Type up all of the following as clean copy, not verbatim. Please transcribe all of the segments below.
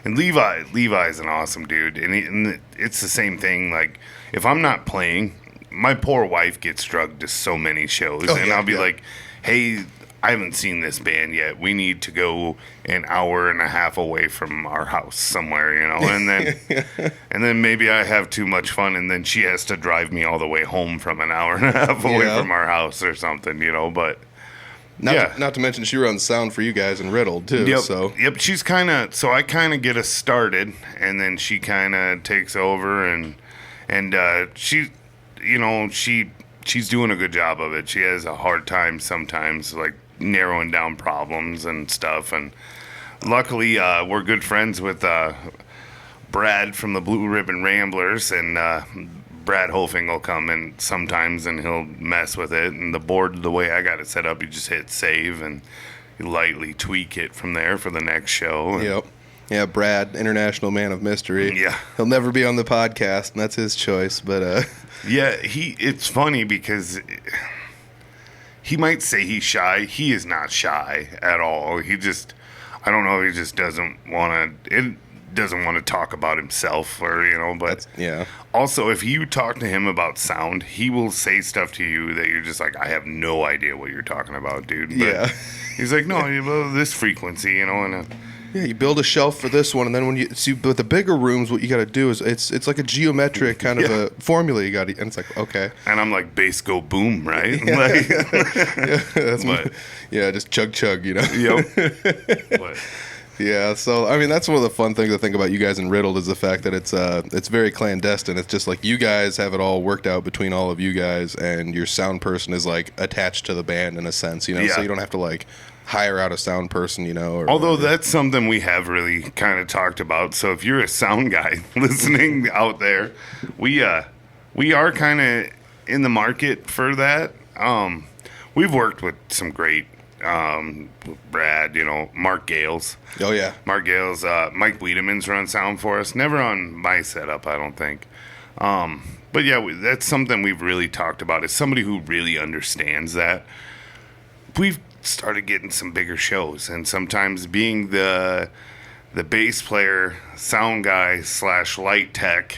And Levi's an awesome dude, and it's the same thing. Like, if I'm not playing, my poor wife gets drugged to so many shows, and I'll be like, "Hey, I haven't seen this band yet. We need to go an hour and a half away from our house somewhere, And then maybe I have too much fun, and then she has to drive me all the way home from an hour and a half away from our house or something, But not to mention she runs sound for you guys in Riddled too. Yep, so she's so I kind of get us started, and then she kind of takes over, and she, she's doing a good job of it. She has a hard time sometimes, like narrowing down problems and stuff, and luckily we're good friends with Brad from the Blue Ribbon Ramblers, and Brad Hofing will come in sometimes and he'll mess with it, and the board, the way I got it set up, you just hit save and you lightly tweak it from there for the next show. Yep. Yeah, Brad, international man of mystery. Yeah. He'll never be on the podcast, and that's his choice, but yeah, it's funny because he might say he's shy. He is not shy at all. He just, I don't know, he just doesn't want to talk about himself, or but also, if you talk to him about sound, he will say stuff to you that you're just like, I have no idea what you're talking about, dude. But he's like, no, this frequency, and you build a shelf for this one, and then when you see, but the bigger rooms, what you got to do is it's like a geometric kind of a formula you got to, and it's like, okay. And I'm like, bass go boom, right? Just chug, Yep. But, yeah, so I mean that's one of the fun things I think about you guys in Riddled is the fact that it's very clandestine. It's just like you guys have it all worked out between all of you guys, and your sound person is like attached to the band in a sense, so you don't have to like hire out a sound person, Although that's something we have really kind of talked about. So if you're a sound guy listening out there, we are kind of in the market for that. We've worked with some great Brad, Mark Gales. Oh, yeah. Mark Gales. Mike Wiedemann's run sound for us. Never on my setup, I don't think. But, yeah, that's something we've really talked about. Is somebody who really understands that. We've started getting some bigger shows, and sometimes being the bass player, sound guy / light tech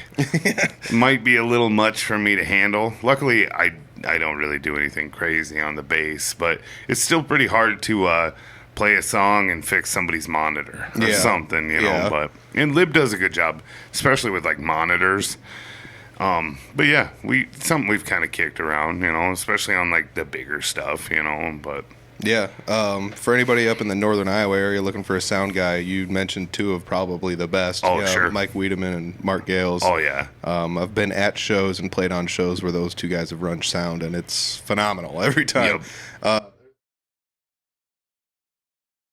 might be a little much for me to handle. Luckily, I don't really do anything crazy on the bass, but it's still pretty hard to play a song and fix somebody's monitor or something, But and Lib does a good job, especially with like monitors. But yeah, something we've kind of kicked around, especially on like the bigger stuff, But yeah, for anybody up in the northern Iowa area looking for a sound guy, you mentioned two of probably the best. Oh, sure. Mike Wiedemann and Mark Gales. Oh, yeah. I've been at shows and played on shows where those two guys have run sound, and it's phenomenal every time. Yep.